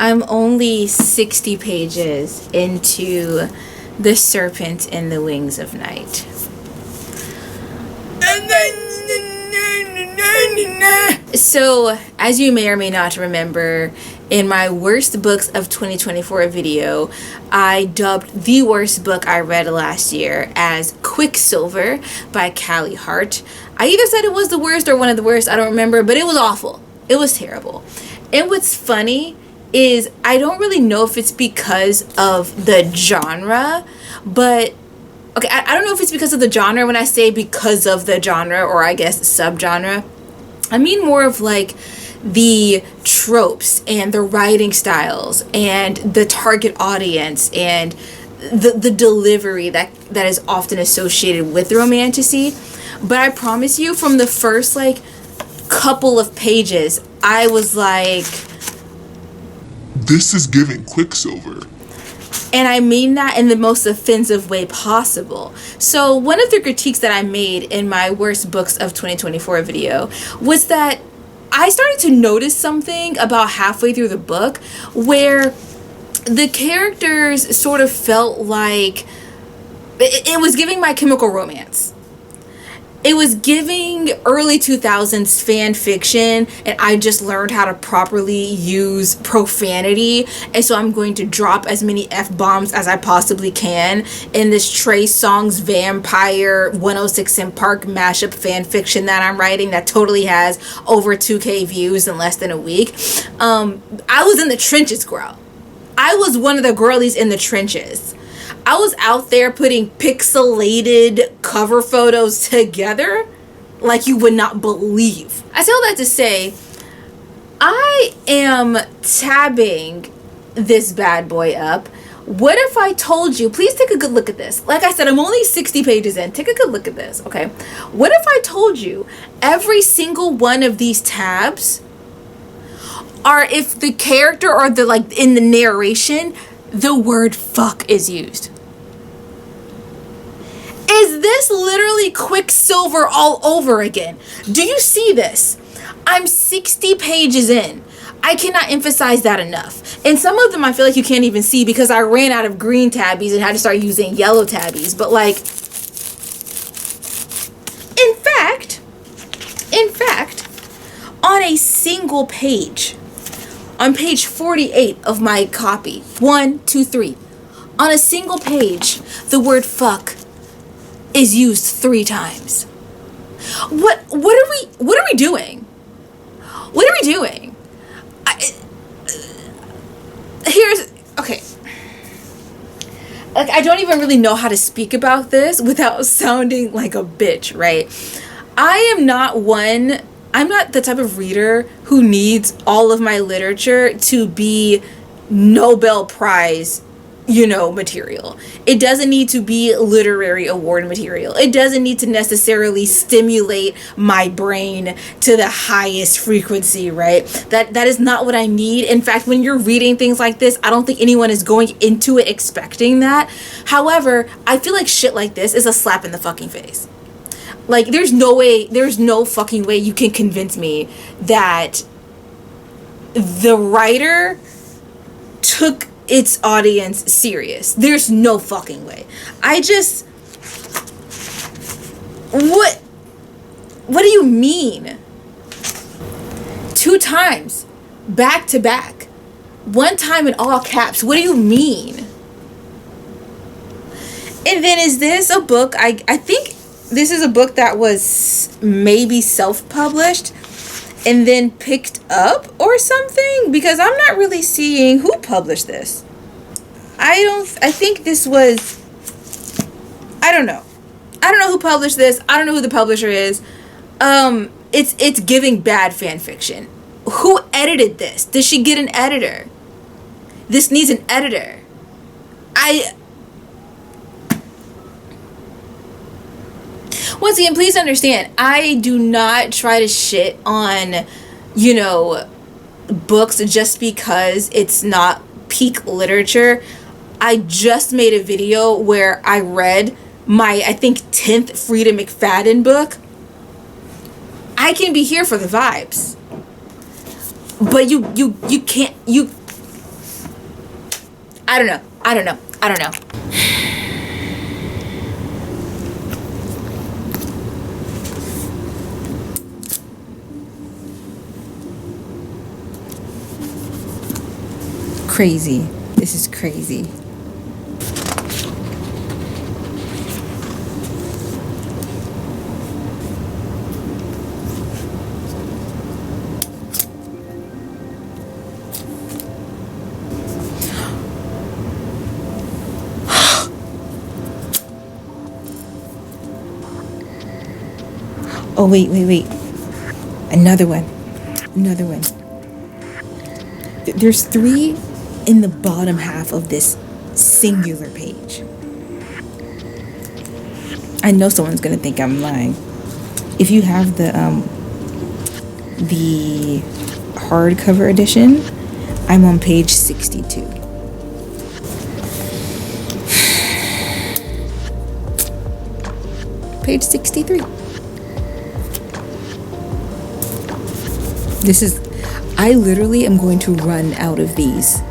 I'm only 60 pages into The Serpent in the Wings of Night. So, as you may or may not remember, in my worst books of 2024 video, I dubbed the worst book I read last year as Quicksilver by Callie Hart. I either said it was the worst or one of the worst, I don't remember, but it was awful. It was terrible. And what's funny is I don't really know if it's because of the genre, but okay, I don't know if it's because of the genre when I say because of the genre, or I guess subgenre. I mean more of like the tropes and the writing styles and the target audience and the delivery that is often associated with romantasy. But I promise you, from the first like couple of pages, I was like, this is giving Quicksilver. And I mean that in the most offensive way possible. So one of the critiques that I made in my worst books of 2024 video was that I started to notice something about halfway through the book where the characters sort of felt like it was giving My Chemical Romance. It was giving early 2000s fan fiction, and I just learned how to properly use profanity, and so I'm going to drop as many F-bombs as I possibly can in this Trey Songz Vampire 106 in Park mashup fan fiction that I'm writing that totally has over 2K views in less than a week. I was in the trenches, girl. I was one of the girlies in the trenches. I was out there putting pixelated cover photos together like you would not believe. I say all that to say, I am tabbing this bad boy up. What if I told you, please take a good look at this. Like I said, I'm only 60 pages in. Take a good look at this, okay? What if I told you every single one of these tabs are, if the character or the like in the narration, the word fuck is used? Is this literally Quicksilver all over again? Do you see this? I'm 60 pages in. I cannot emphasize that enough. And some of them I feel like you can't even see because I ran out of green tabbies and had to start using yellow tabbies. But like, in fact, on a single page, on page 48 of my copy, 1, 2, 3, on a single page, the word fuck is used 3 times. What are we doing? What are we doing? Okay. Like, I don't even really know how to speak about this without sounding like a bitch, right? I'm not the type of reader who needs all of my literature to be Nobel Prize, material. It doesn't need to be literary award material. It doesn't need to necessarily stimulate my brain to the highest frequency, right? That is not what I need. In fact, when you're reading things like this, I don't think anyone is going into it expecting that. However, I feel like shit like this is a slap in the fucking face. Like, there's no fucking way you can convince me that the writer took its audience serious. There's no fucking way. What do you mean? 2 times, back to back, 1 time in all caps. What do you mean? And then is this a book, I think this is a book that was maybe self-published and then picked up or something, because I'm not really seeing who published this. I think this was, I don't know who published this. I don't know who the publisher is. It's giving bad fan fiction. Who edited this? Did she get an editor? This needs an editor. Once again, please understand, I do not try to shit on, books just because it's not peak literature. I just made a video where I read my, I think, 10th Frida McFadden book. I can be here for the vibes. But you can't, I don't know. I don't know. I don't know. Crazy. This is crazy. Oh, wait. Another one. There's 3 in the bottom half of this singular page. I know someone's gonna think I'm lying. If you have the hardcover edition, I'm on page 62. Page 63. I literally am going to run out of these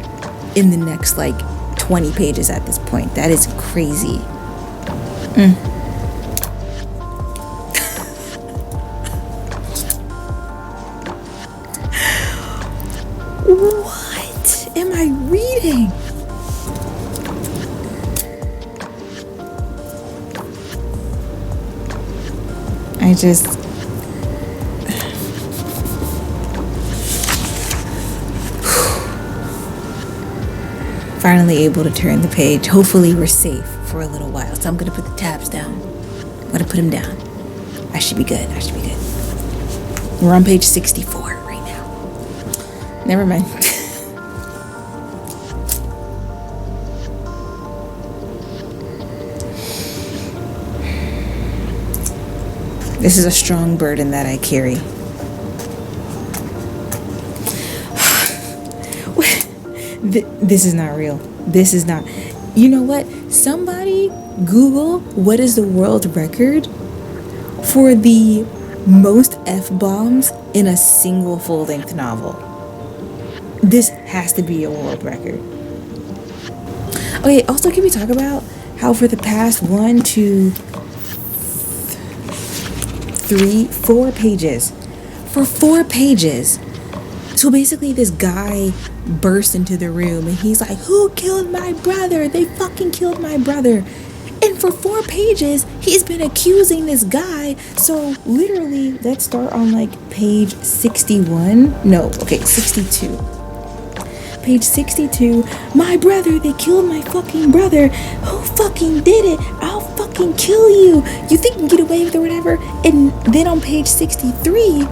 in the next like 20 pages at this point. That is crazy. What am I reading? I just... finally able to turn the page. Hopefully we're safe for a little while. So I'm going to put the tabs down. I'm going to put them down. I should be good. We're on page 64 right now. Never mind. This is a strong burden that I carry. This is not real. This is not. You know what? Somebody Google what is the world record for the most F-bombs in a single full-length novel. This has to be a world record. Okay, also can we talk about how for the past 1, 2, 3, 4 pages, for 4 pages, so basically this guy burst into the room and he's like, who killed my brother? They fucking killed my brother. And for 4 pages he's been accusing this guy. So literally, let's start on like page 61. No, okay, 62. Page 62. My brother, they killed my fucking brother. Who fucking did it? I'll fucking kill you. You think you can get away with it or whatever? And then on page 63,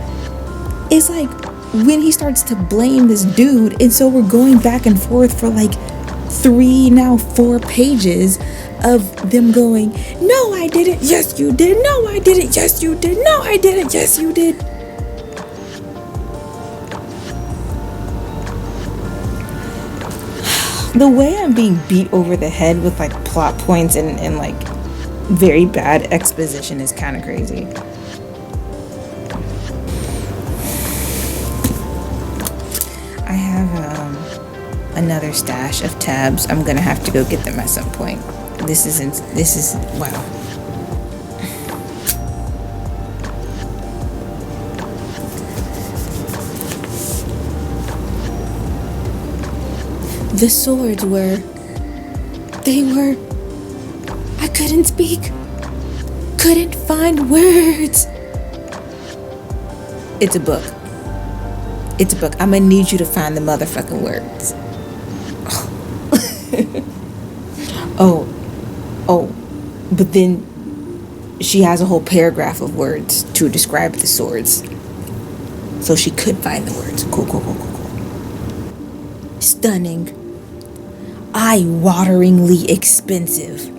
it's like when he starts to blame this dude, and so we're going back and forth for like 3, now 4 pages of them going, no I didn't, yes you did, no I didn't, yes you did, no I didn't, yes you did. The way I'm being beat over the head with like plot points and like very bad exposition is kind of crazy. I have another stash of tabs. I'm gonna have to go get them at some point. This is wow. The swords I couldn't speak, couldn't find words. It's a book. I'm gonna need you to find the motherfucking words. Oh, but then she has a whole paragraph of words to describe the swords. So she could find the words. Cool. Stunning. Eye-wateringly expensive.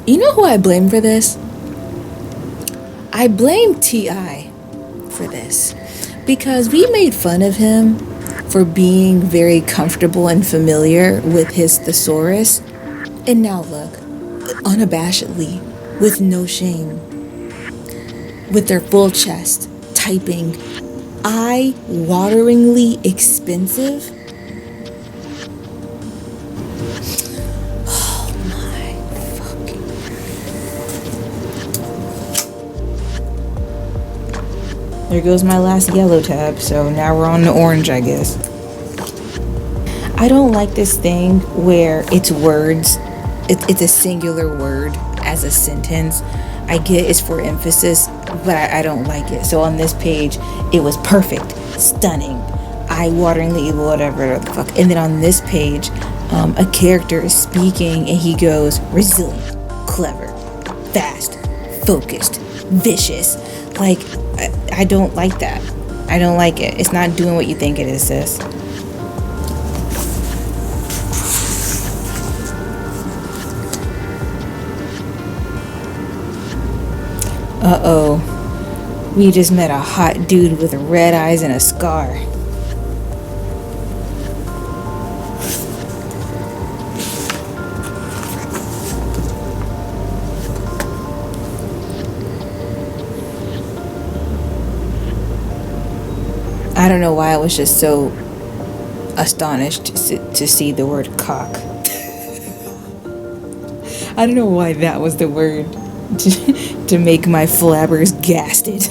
You know who I blame for this? I blame T.I. for this. Because we made fun of him for being very comfortable and familiar with his thesaurus. And now look, unabashedly, with no shame, with their full chest, typing, eye-wateringly expensive. Oh my fucking. There goes my last yellow tab, so now we're on the orange, I guess. I don't like this thing where it's words, it's a singular word as a sentence. I get it's for emphasis, but I don't like it. So on this page, it was perfect, stunning, eye-wateringly, whatever the fuck. And then on this page, a character is speaking and he goes, resilient, clever, fast, focused, vicious. Like, I don't like that. I don't like it. It's not doing what you think it is, sis. Uh-oh. We just met a hot dude with red eyes and a scar. I don't know why I was just so astonished to see the word cock. I don't know why that was the word to make my flabbergasted.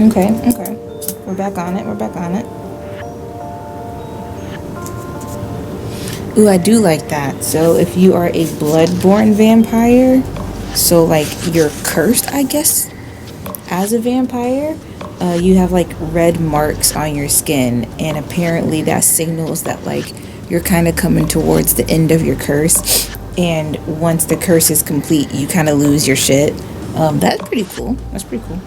Okay. We're back on it. Ooh, I do like that. So if you are a blood-born vampire, so like you're cursed, I guess, as a vampire, you have like red marks on your skin, and apparently that signals that like you're kind of coming towards the end of your curse. And once the curse is complete, you kind of lose your shit. That's pretty cool. That's pretty cool.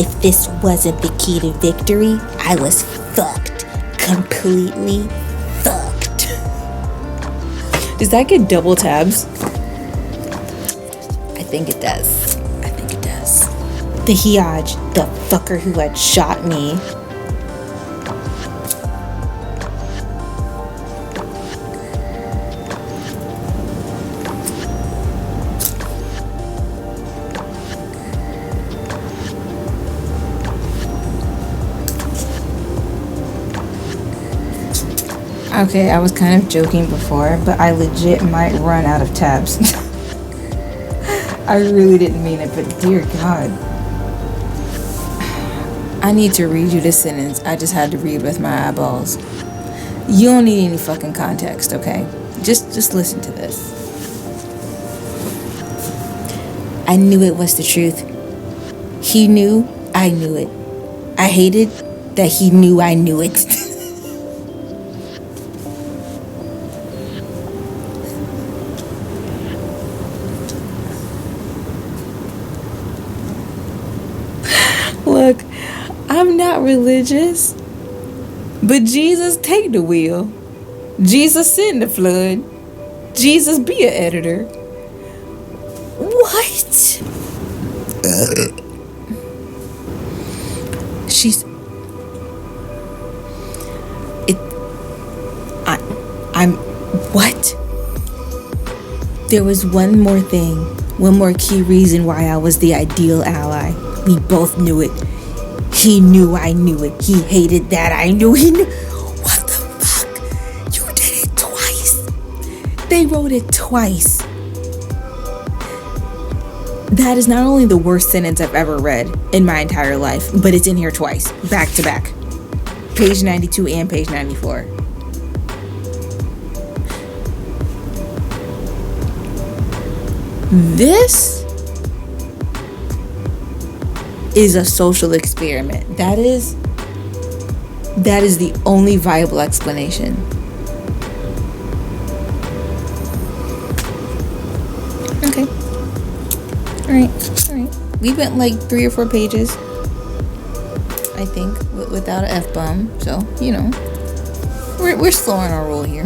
If this wasn't the key to victory, I was fucked. Completely fucked. Does that get double tabs? I think it does. The Hiaj, the fucker who had shot me. Okay, I was kind of joking before, but I legit might run out of tabs. I really didn't mean it, but dear God. I need to read you this sentence. I just had to read with my eyeballs. You don't need any fucking context, okay? Just listen to this. I knew it was the truth. He knew I knew it. I hated that he knew I knew it. Look, I'm not religious, but Jesus take the wheel. Jesus send the flood. Jesus be an editor. What? I'm what? There was one more thing, one more key reason why I was the ideal ally. We both knew it. He knew I knew it. He hated that I knew he knew. What the fuck? You did it twice. They wrote it twice. That is not only the worst sentence I've ever read in my entire life, but it's in here twice, back to back. Page 92 and page 94. This is a social experiment. That is the only viable explanation. All right. We went like 3 or 4 pages, I think, without an F-bomb. So, you know, we're slow on our roll here.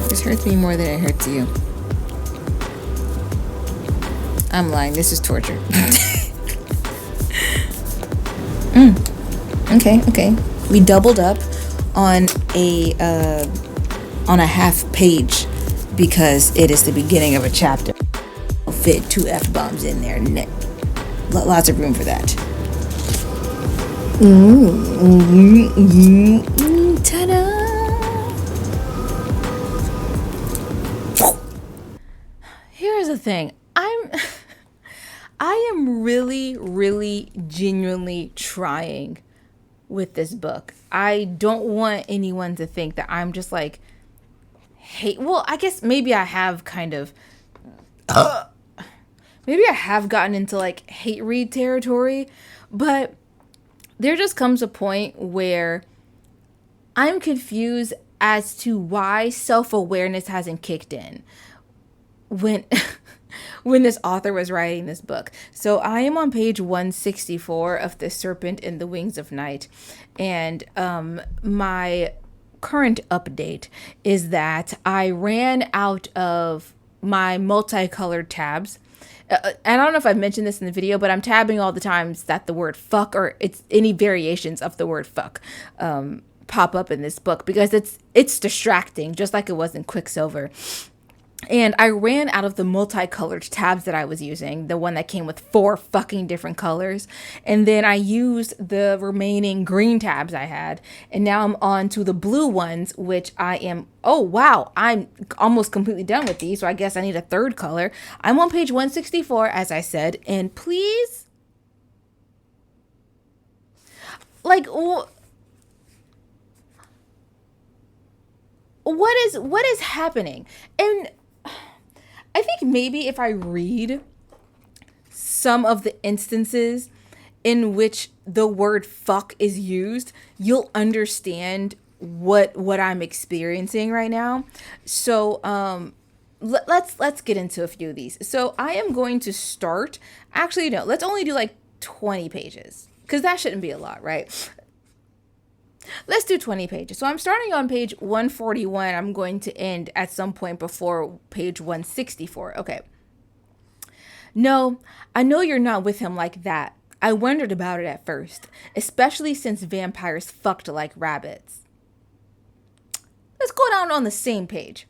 This hurts me more than it hurts you. I'm lying. This is torture. Okay. We doubled up on a half page because it is the beginning of a chapter. I'll fit 2 F-bombs in there. Lots of room for that. Ta-da! Here's the thing. I am really genuinely trying with this book. I don't want anyone to think that I'm just like well, I guess maybe I have kind of maybe I have gotten into like hate read territory, but there just comes a point where I'm confused as to why self-awareness hasn't kicked in when when this author was writing this book. So I am on page 164 of The Serpent in the Wings of Night. And my current update is that I ran out of my multicolored tabs. And I don't know if I've mentioned this in the video, but I'm tabbing all the times that the word fuck or it's any variations of the word fuck pop up in this book because it's distracting, just like it was in Quicksilver. And I ran out of the multicolored tabs that I was using, the one that came with 4 fucking different colors. And then I used the remaining green tabs I had. And now I'm on to the blue ones, which I am, oh wow, I'm almost completely done with these. So I guess I need a 3rd color. I'm on page 164, as I said. And please, like, what is happening? And I think maybe if I read some of the instances in which the word fuck is used, you'll understand what I'm experiencing right now. So let's get into a few of these. So I am going to start, actually no, let's only do like 20 pages because that shouldn't be a lot, right? Let's do 20 pages. So I'm starting on page 141. I'm going to end at some point before page 164. Okay. No, I know you're not with him like that. I wondered about it at first, especially since vampires fucked like rabbits. Let's go down on the same page.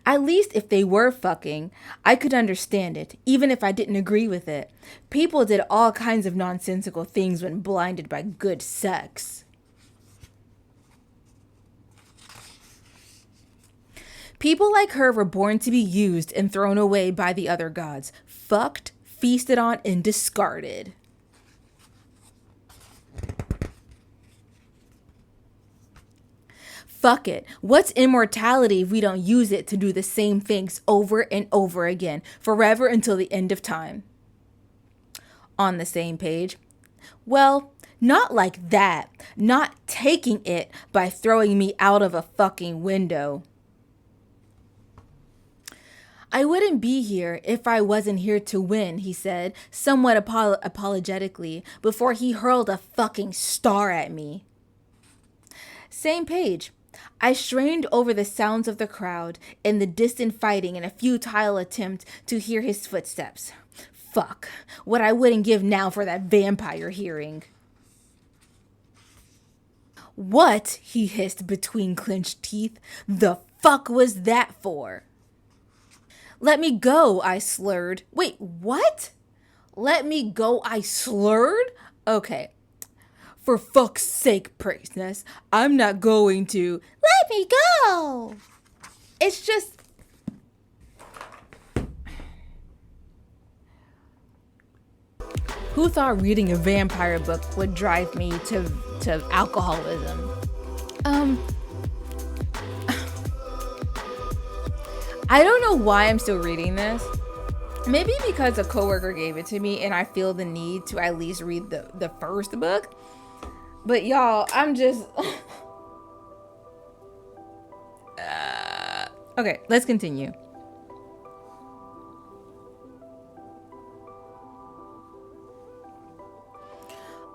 At least if they were fucking, I could understand it, even if I didn't agree with it. People did all kinds of nonsensical things when blinded by good sex. People like her were born to be used and thrown away by the other gods, fucked, feasted on, and discarded. Fuck it. What's immortality if we don't use it to do the same things over and over again, forever until the end of time? On the same page. Well, not like that. Not taking it by throwing me out of a fucking window. I wouldn't be here if I wasn't here to win, he said, somewhat apologetically, before he hurled a fucking star at me. Same page. I strained over the sounds of the crowd and the distant fighting in a futile attempt to hear his footsteps. Fuck, what I wouldn't give now for that vampire hearing. What? He hissed between clenched teeth. The fuck was that for? Let me go, I slurred. Wait, what? Let me go, I slurred? Okay. For fuck's sake, priestess, I'm not going to. Let me go. It's just. Who thought reading a vampire book would drive me to alcoholism? I don't know why I'm still reading this. Maybe because a coworker gave it to me and I feel the need to at least read the first book. But y'all, I'm just Okay, let's continue.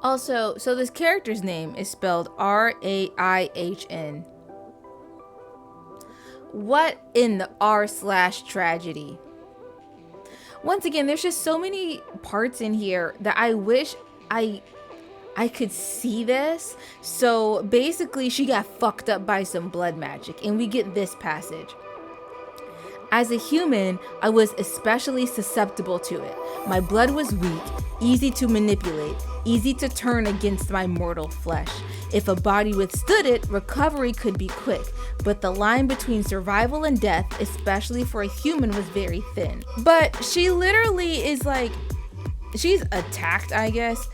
Also, so this character's name is spelled Raihn. What in the r/tragedy? Once again, there's just so many parts in here that I wish I could see this. So basically, she got fucked up by some blood magic, and we get this passage. As a human, I was especially susceptible to it. My blood was weak, easy to manipulate, easy to turn against my mortal flesh. If a body withstood it, recovery could be quick, but the line between survival and death, especially for a human, was very thin. But she literally is like, she's attacked, I guess,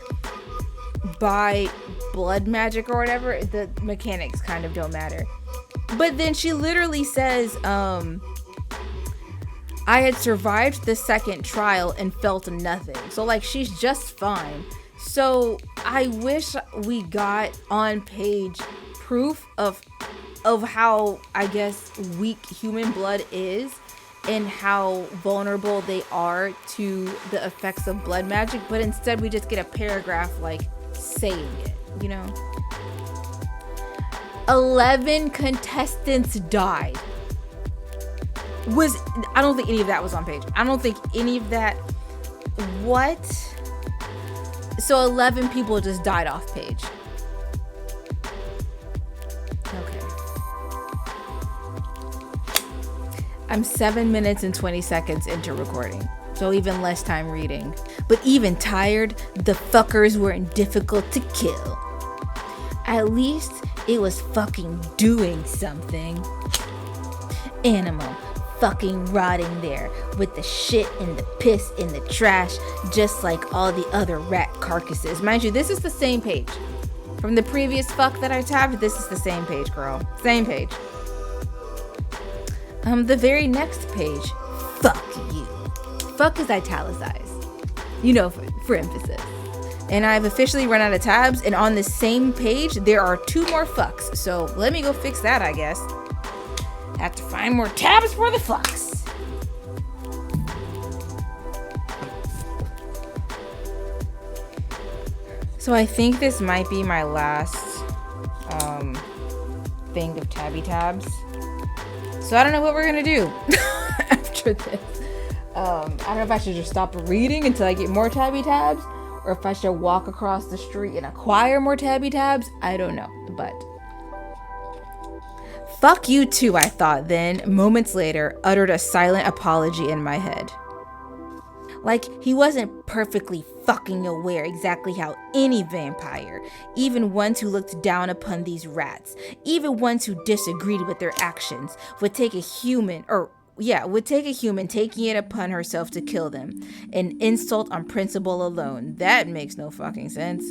by blood magic or whatever. The mechanics kind of don't matter. But then she literally says, I had survived the second trial and felt nothing. So like, she's just fine. So I wish we got on page proof of how, I guess, weak human blood is and how vulnerable they are to the effects of blood magic. But instead we just get a paragraph like saying it, you know? 11 contestants died. I don't think any of that was on page. I don't think any of that. What? So 11 people just died off page. Okay. I'm 7 minutes and 20 seconds into recording, so even less time reading. But even tired, the fuckers weren't difficult to kill. At least it was fucking doing something. Animal. Fucking rotting there with the shit and the piss in the trash, just like all the other rat carcasses. Mind you, this is the same page from the previous fuck that I tabbed. This is the same page, girl. Same page. The very next page, fuck you. Fuck is italicized, you know, for emphasis. And I've officially run out of tabs, and on the same page there are 2 more fucks. So let me go fix that, I guess. Have to find more tabs for the fucks. So I think this might be my last thing of tabby tabs. So I don't know what we're gonna do after this. I don't know if I should just stop reading until I get more tabby tabs, or if I should walk across the street and acquire more tabby tabs. I don't know, but fuck you too, I thought, then, moments later, uttered a silent apology in my head. Like, he wasn't perfectly fucking aware exactly how any vampire, even ones who looked down upon these rats, even ones who disagreed with their actions, would take a human taking it upon herself to kill them. An insult on principle alone. That makes no fucking sense.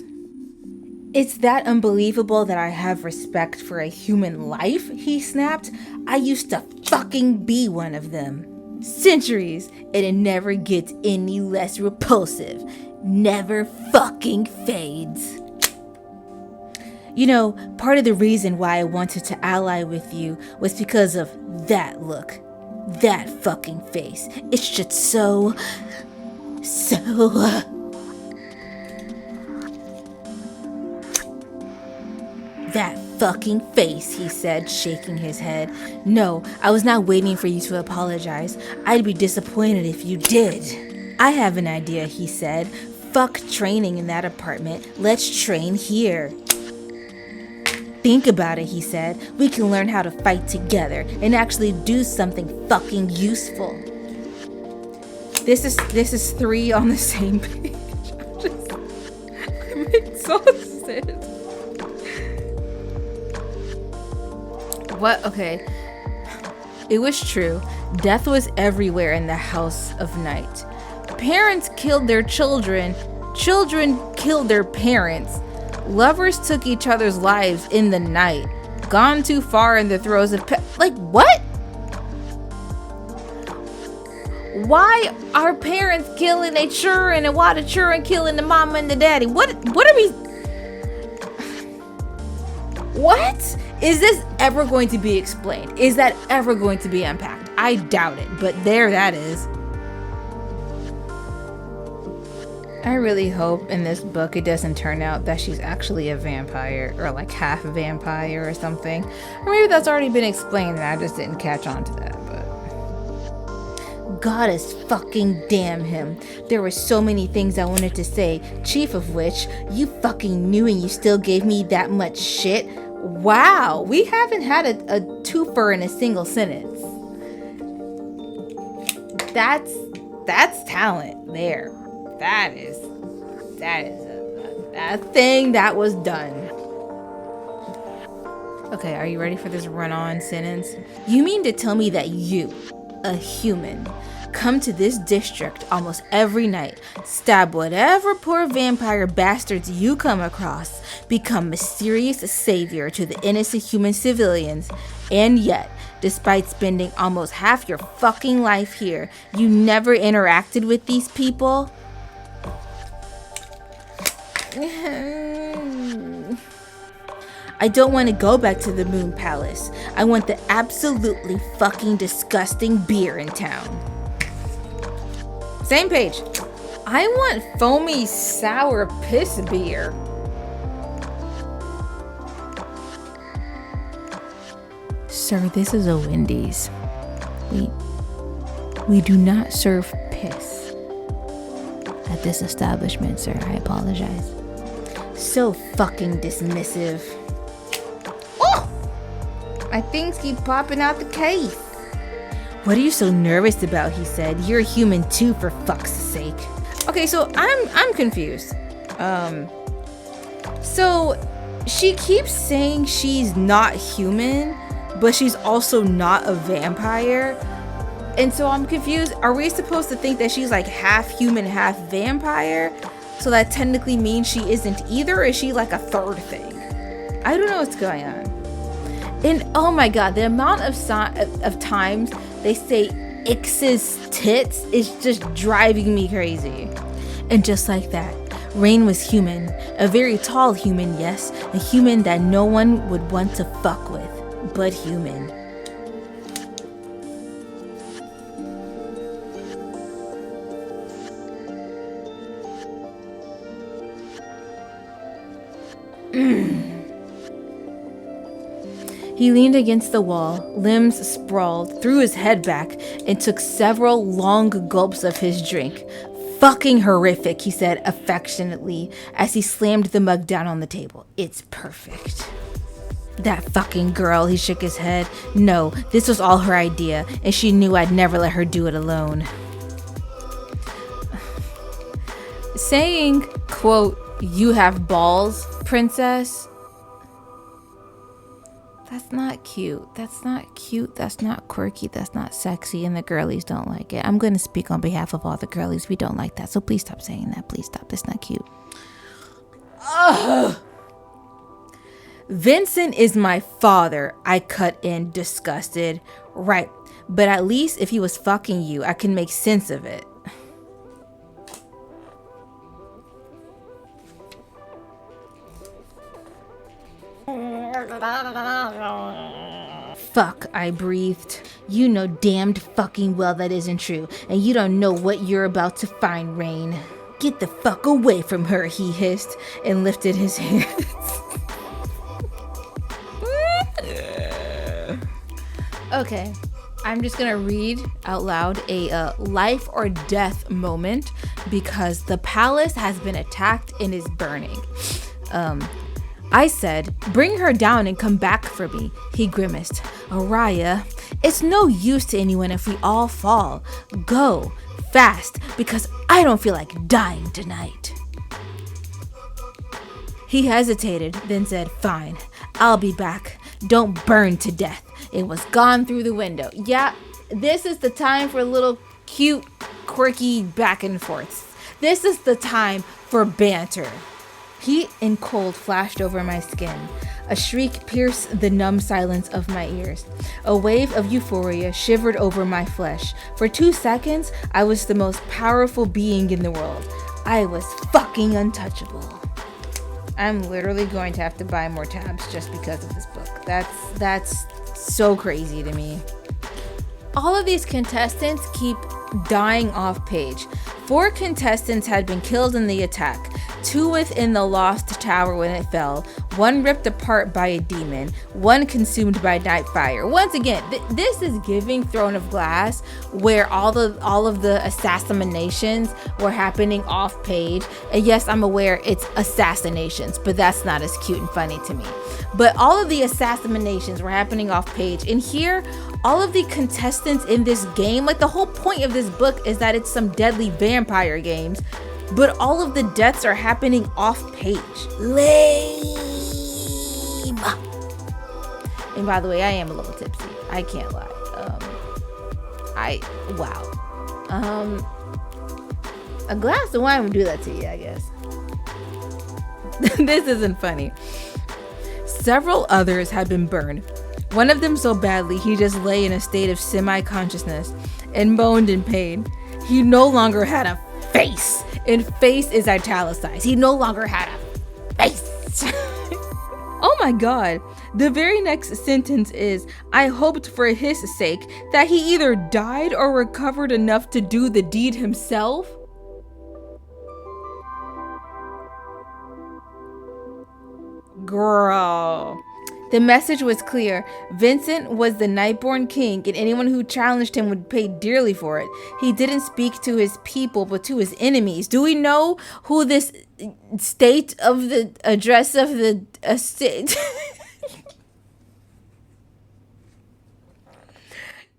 It's that unbelievable that I have respect for a human life, he snapped. I used to fucking be one of them. Centuries, and it never gets any less repulsive. Never fucking fades. You know, part of the reason why I wanted to ally with you was because of that look. That fucking face. It's just so... That fucking face, he said, shaking his head. No, I was not waiting for you to apologize. I'd be disappointed if you did. I have an idea, he said. Fuck training in that apartment. Let's train here. Think about it, he said. We can learn how to fight together and actually do something fucking useful. This is 3 on the same page. I'm exhausted. What? Okay. It was true. Death was everywhere in the house of night. Parents killed their children. Children killed their parents. Lovers took each other's lives in the night. Gone too far in the throes of like, what? Why are parents killing their children, and why the children killing the mama and the daddy? What are we... What? Is this ever going to be explained? Is that ever going to be unpacked? I doubt it, but there that is. I really hope in this book it doesn't turn out that she's actually a vampire, or like half a vampire or something. Or maybe that's already been explained and I just didn't catch on to that, but... Goddess fucking damn him. There were so many things I wanted to say, chief of which, you fucking knew and you still gave me that much shit. Wow, we haven't had a twofer in a single sentence. That's talent there. That is a thing that was done. Okay, are you ready for this run-on sentence? You mean to tell me that you, a human, come to this district almost every night, stab whatever poor vampire bastards you come across, become mysterious savior to the innocent human civilians, and yet, despite spending almost half your fucking life here, you never interacted with these people? I don't want to go back to the Moon Palace. I want the absolutely fucking disgusting beer in town. Same page. I want foamy sour piss beer. Sir, this is a Wendy's. We do not serve piss at this establishment, sir. I apologize. So fucking dismissive. Oh! My things keep popping out the case. What are you so nervous about? He said. You're a human too, for fuck's sake. Okay, so I'm confused. So she keeps saying she's not human, but she's also not a vampire. And so I'm confused. Are we supposed to think that she's like half human, half vampire? So that technically means she isn't either, or is she like a third thing? I don't know what's going on. And oh my god, the amount of times they say Ix's tits is just driving me crazy. And just like that, Rain was human. A very tall human, yes. A human that no one would want to fuck with, but human. He leaned against the wall, limbs sprawled, threw his head back, and took several long gulps of his drink. Fucking horrific, he said affectionately as he slammed the mug down on the table. It's perfect. That fucking girl, he shook his head. No, this was all her idea, and she knew I'd never let her do it alone. Saying, quote, you have balls, princess. That's not cute. That's not cute. That's not quirky. That's not sexy. And the girlies don't like it. I'm going to speak on behalf of all the girlies. We don't like that. So please stop saying that. Please stop. That's not cute. Ugh. Vincent is my father, I cut in, disgusted. Right. But at least if he was fucking you, I can make sense of it. Fuck, I breathed. You know damned fucking well that isn't true, and you don't know what you're about to find, Rain. Get the fuck away from her, he hissed, and lifted his hands. Okay, I'm just gonna read out loud a life or death moment because the palace has been attacked and is burning. I said, bring her down and come back for me. He grimaced. Araya, it's no use to anyone if we all fall. Go, fast, because I don't feel like dying tonight. He hesitated, then said, fine, I'll be back. Don't burn to death. It was gone through the window. Yeah, this is the time for little cute, quirky back and forths. This is the time for banter. Heat and cold flashed over my skin. A shriek pierced the numb silence of my ears. A wave of euphoria shivered over my flesh. For 2 seconds, I was the most powerful being in the world. I was fucking untouchable. I'm literally going to have to buy more tabs just because of this book. That's so crazy to me. All of these contestants keep dying off page. 4 contestants had been killed in the attack, 2 within the lost tower when it fell, 1 ripped apart by a demon, 1 consumed by night fire. Once again, this is giving Throne of Glass, where all of the assassinations were happening off page. And yes, I'm aware it's assassinations, but that's not as cute and funny to me. But all of the assassinations were happening off page. And here, all of the contestants in this game, like the whole point of this book is that it's some deadly vampire games, but all of the deaths are happening off page. Lame. And by the way, I am a little tipsy. I can't lie. A glass of wine would do that to you, I guess. This isn't funny. Several others had been burned. One of them so badly he just lay in a state of semi-consciousness and moaned in pain. He no longer had a face, and face is italicized. He no longer had a face. Oh my god. The very next sentence is, I hoped for his sake that he either died or recovered enough to do the deed himself. Girl. The message was clear. Vincent was the Nightborn King, and anyone who challenged him would pay dearly for it. He didn't speak to his people, but to his enemies. Do we know who this state of the address of the estate?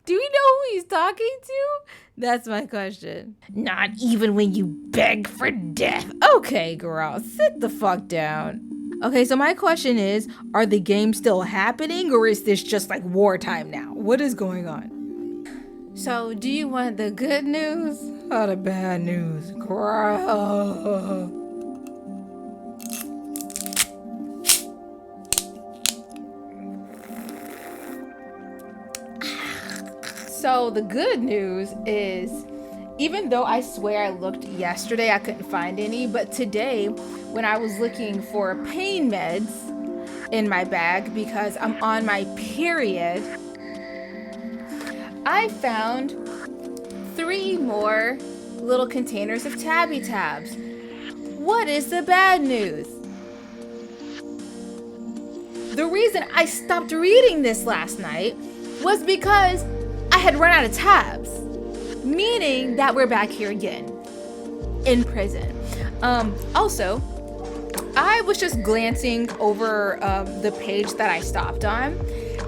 Do we know who he's talking to? That's my question. Not even when you beg for death. Okay, girl, sit the fuck down. Okay, so my question is, are the games still happening, or is this just like wartime now? What is going on? So, do you want the good news or the bad news? Girl. So, the good news is, even though I swear I looked yesterday, I couldn't find any, but today, when I was looking for pain meds in my bag because I'm on my period, I found 3 more little containers of Tabby Tabs. What is the bad news? The reason I stopped reading this last night was because I had run out of tabs, meaning that we're back here again in prison. Also, I was just glancing over the page that I stopped on,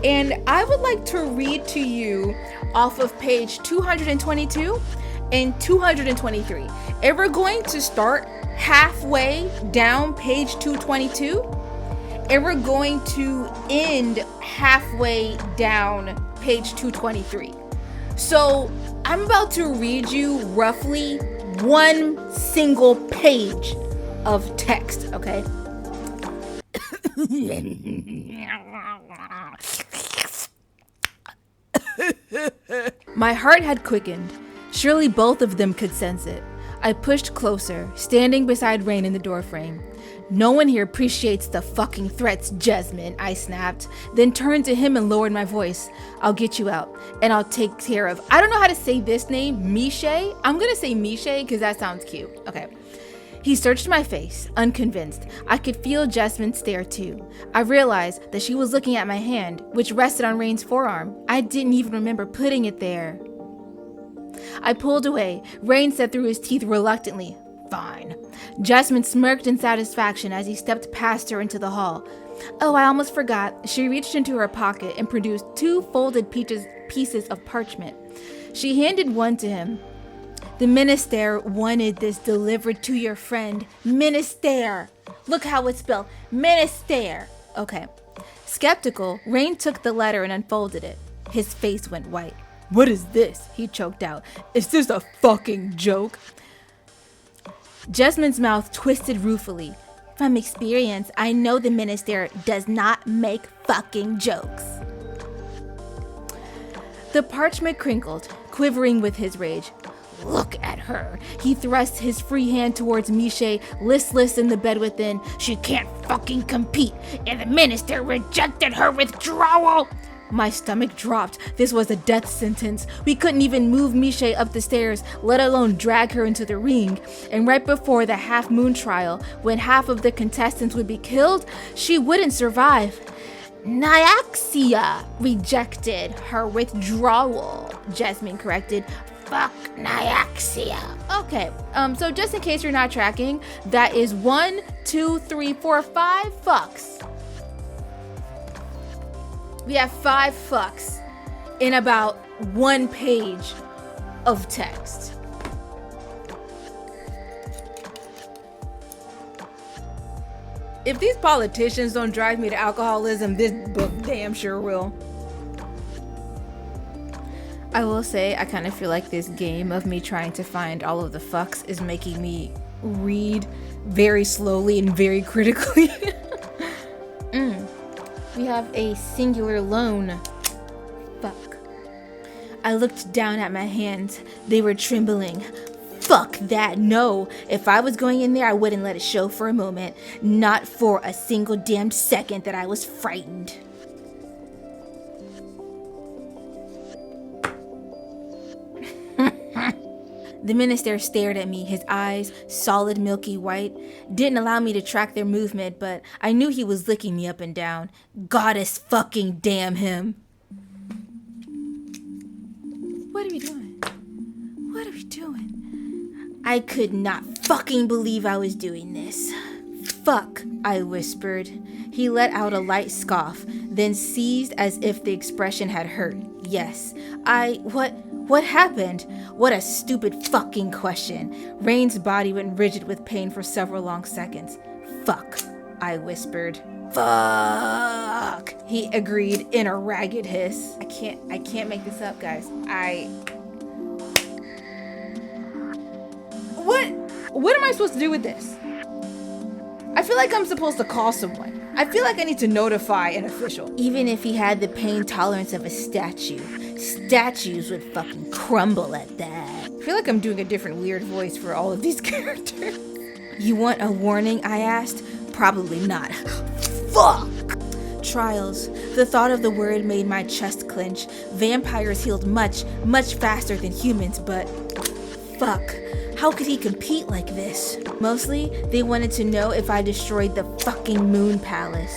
and I would like to read to you off of page 222 and 223. And we're going to start halfway down page 222, and we're going to end halfway down page 223. So I'm about to read you roughly 1 single page of text, okay? My heart had quickened. Surely both of them could sense it. I pushed closer, standing beside Rain in the doorframe. No one here appreciates the fucking threats, Jasmine, I snapped, then turned to him and lowered my voice. I'll get you out, and I'll take care of... I don't know how to say this name, Miche. I'm gonna say Miche because that sounds cute. Okay. He searched my face, unconvinced. I could feel Jasmine stare too. I realized that she was looking at my hand, which rested on Rain's forearm. I didn't even remember putting it there. I pulled away. Rain said through his teeth reluctantly, "Fine." Jasmine smirked in satisfaction as he stepped past her into the hall. Oh, I almost forgot. She reached into her pocket and produced 2 folded pieces of parchment. She handed one to him. The minister wanted this delivered to your friend. Minister. Look how it's spelled. Minister. Okay. Skeptical, Rain took the letter and unfolded it. His face went white. What is this? He choked out. Is this a fucking joke? Jasmine's mouth twisted ruefully. From experience, I know the minister does not make fucking jokes. The parchment crinkled, quivering with his rage. Look at her. He thrust his free hand towards Miche, listless in the bed within. She can't fucking compete, and the minister rejected her withdrawal. My stomach dropped. This was a death sentence. We couldn't even move Miche up the stairs, let alone drag her into the ring. And right before the half moon trial, when half of the contestants would be killed, she wouldn't survive. Nyaxia rejected her withdrawal, Jasmine corrected. Fuck Nyaxia. Okay, so just in case you're not tracking, that is 1, 2, 3, 4, 5 fucks. We have 5 fucks in about 1 page of text. If these politicians don't drive me to alcoholism, this book damn sure will. I will say, I kind of feel like this game of me trying to find all of the fucks is making me read very slowly and very critically. We have a singular loan. Fuck. I looked down at my hands. They were trembling. Fuck that, no. If I was going in there, I wouldn't let it show for a moment. Not for a single damn second that I was frightened. The minister stared at me, his eyes, solid milky white, didn't allow me to track their movement, but I knew he was licking me up and down. Goddess fucking damn him. What are we doing? What are we doing? I could not fucking believe I was doing this. Fuck, I whispered. He let out a light scoff, then seized as if the expression had hurt. Yes, what happened? What a stupid fucking question. Rain's body went rigid with pain for several long seconds. Fuck, I whispered. Fuck, he agreed in a ragged hiss. I can't make this up, guys. What am I supposed to do with this? I feel like I'm supposed to call someone. I feel like I need to notify an official. Even if he had the pain tolerance of a statue, statues would fucking crumble at that. I feel like I'm doing a different weird voice for all of these characters. You want a warning, I asked? Probably not. Fuck! Trials. The thought of the word made my chest clench. Vampires healed much, much faster than humans, but fuck. How could he compete like this? Mostly, they wanted to know if I destroyed the fucking moon palace.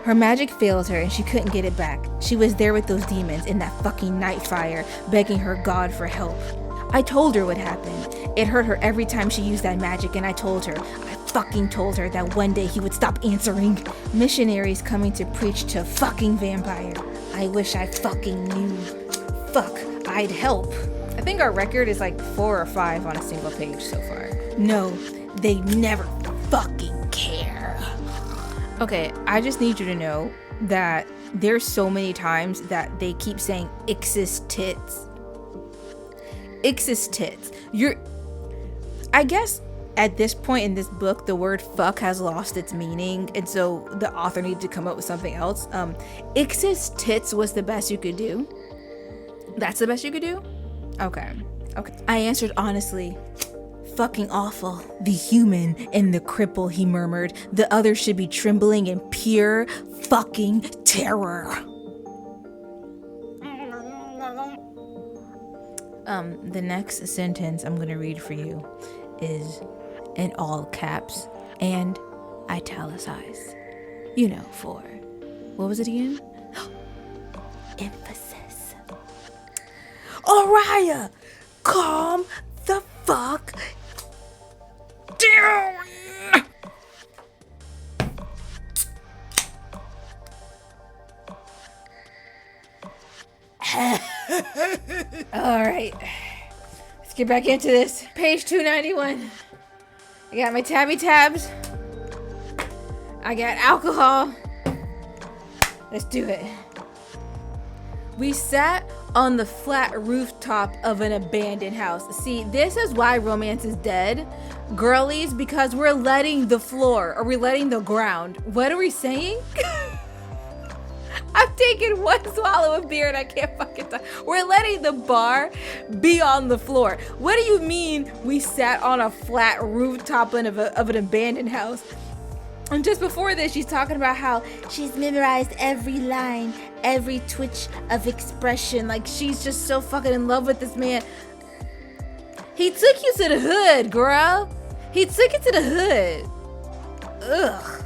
Her magic failed her and she couldn't get it back. She was there with those demons in that fucking night fire, begging her god for help. I told her what happened. It hurt her every time she used that magic, and I fucking told her that one day he would stop answering. Missionaries coming to preach to a fucking vampire. I wish I fucking knew. Fuck, I'd help. I think our record is like 4 or 5 on a single page so far. No, they never fucking care. Okay, I just need you to know that there's so many times that they keep saying Ix's tits. Ix's tits. I guess at this point in this book, the word fuck has lost its meaning, and so the author needed to come up with something else. Ix's tits was the best you could do. That's the best you could do? Okay. I answered honestly. Fucking awful. The human and the cripple, he murmured. The other should be trembling in pure fucking terror. The next sentence I'm gonna read for you is in all caps and italicized. You know, for, what was it again? Emphasis. Oriah, calm the fuck down. All right, let's get back into this. Page 291. I got my tabby tabs. I got alcohol. Let's do it. We sat on the flat rooftop of an abandoned house. See, this is why romance is dead, girlies, because we're letting the floor, or we're letting the ground. What are we saying? I taking one swallow of beer and I can't fucking talk. We're letting the bar be on the floor. What do you mean we sat on a flat rooftop of an abandoned house? And just before this, she's talking about how she's memorized every line, every twitch of expression. Like, she's just so fucking in love with this man. He took you to the hood, girl. He took you to the hood. Ugh.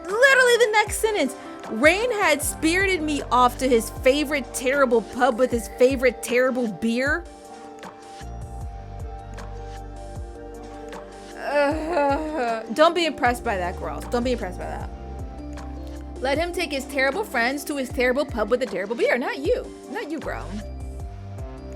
Literally the next sentence. Rain had spirited me off to his favorite terrible pub with his favorite terrible beer. Don't be impressed by that, girl. Don't be impressed by that. Let him take his terrible friends to his terrible pub with a terrible beer. Not you. Not you, bro.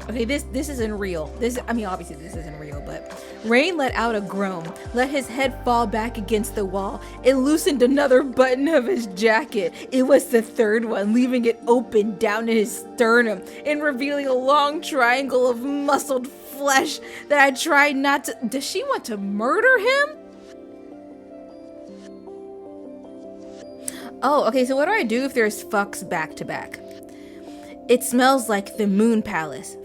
Okay, this isn't real. Obviously this isn't real, but Rain let out a groan, let his head fall back against the wall. It loosened another button of his jacket. It was the third one, leaving it open down to his sternum and revealing a long triangle of muscled flesh that I tried not to. Does she want to murder him? Oh, okay, so what do I do if there's fucks back to back? It smells like the Moon Palace.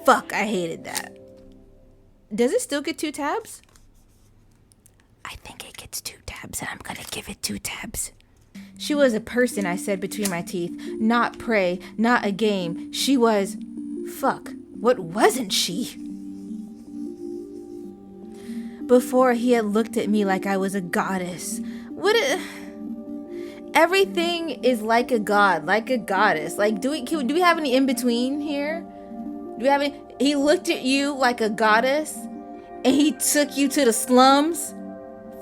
Fuck, I hated that. Does it still get 2 tabs? I think it gets 2 tabs and I'm gonna give it 2 tabs. She was a person, I said between my teeth. Not prey, not a game. She was... Fuck, what wasn't she? Before, he had looked at me like I was a goddess. Everything is like a god, like a goddess. Like, do we have any in between here? Do we have any? He looked at you like a goddess, and he took you to the slums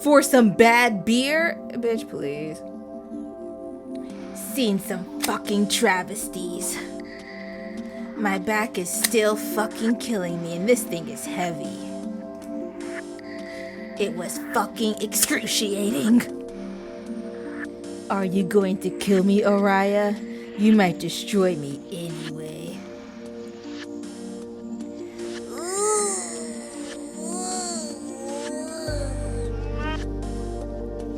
for some bad beer? Bitch, please. Seen some fucking travesties. My back is still fucking killing me, and this thing is heavy. It was fucking excruciating. Are you going to kill me, Oriah? You might destroy me anyway.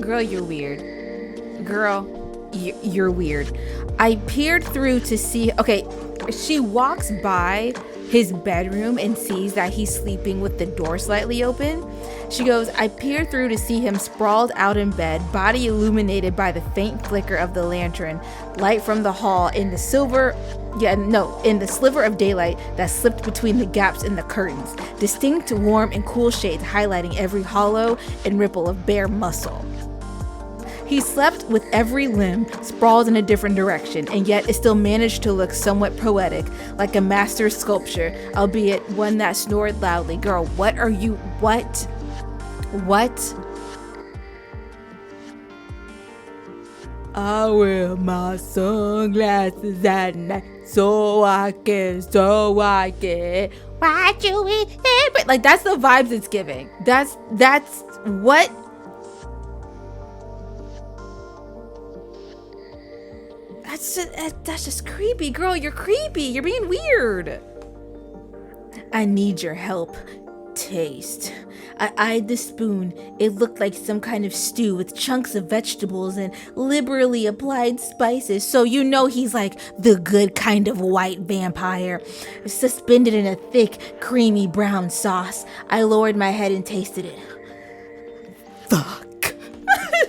Girl, you're weird. Girl, you're weird. I peered through to see... Okay, she walks by his bedroom and sees that he's sleeping with the door slightly open. She goes, I peered through to see him sprawled out in bed, body illuminated by the faint flicker of the lantern, light from the hall in the sliver of daylight that slipped between the gaps in the curtains, distinct, warm, and cool shades highlighting every hollow and ripple of bare muscle. He slept with every limb sprawled in a different direction, and yet it still managed to look somewhat poetic, like a master's sculpture, albeit one that snored loudly. Girl, what? I wear my sunglasses at night so I can watch you eat it. Like, that's the vibes it's giving. That's what. That's just creepy, girl. You're creepy. You're being weird. I need your help. Taste. I eyed the spoon. It looked like some kind of stew with chunks of vegetables and liberally applied spices. So you know he's like the good kind of white vampire, suspended in a thick, creamy brown sauce. I lowered my head and tasted it. Fuck.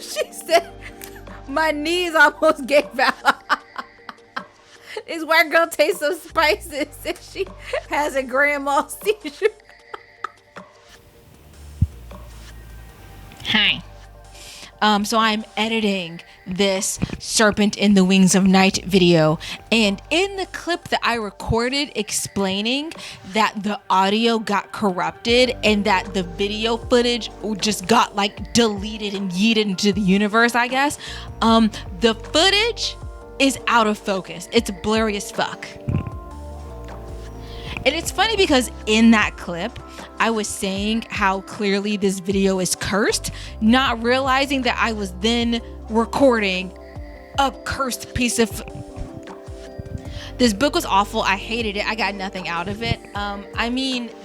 She said, my knees almost gave out. This white girl tastes so spicy and she has a grand mal seizure. Hi. So I'm editing this Serpent in the Wings of Night video, and in the clip that I recorded explaining that the audio got corrupted and that the video footage just got like deleted and yeeted into the universe, I guess, the footage is out of focus. It's blurry as fuck. And it's funny because in that clip, I was saying how clearly this video is cursed, not realizing that I was then recording a cursed piece of... This book was awful. I hated it. I got nothing out of it.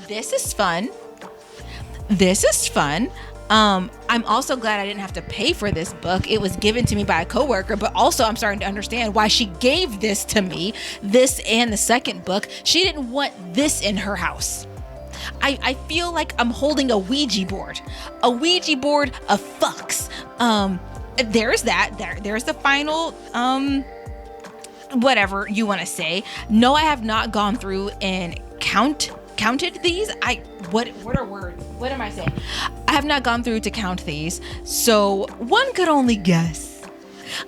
This is fun. I'm also glad I didn't have to pay for this book. It was given to me by a coworker, but also I'm starting to understand why she gave this to me, this and the second book. She didn't want this in her house. I feel like I'm holding a Ouija board of fucks. There's that. There's the final, whatever you want to say. No, I have not gone through and counted these. What are words? What am I saying? I have not gone through to count these, so one could only guess.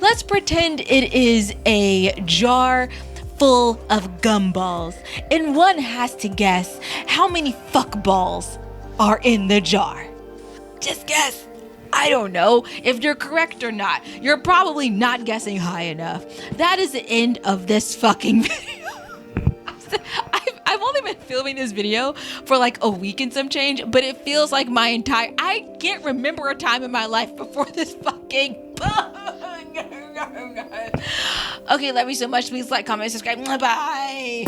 Let's pretend it is a jar full of gumballs, and one has to guess how many fuck balls are in the jar. Just guess. I don't know if you're correct or not. You're probably not guessing high enough. That is the end of this fucking video. I've only been filming this video for like a week and some change, but it feels like I can't remember a time in my life before this fucking book. Okay, love you so much. Please like, comment, subscribe. Bye.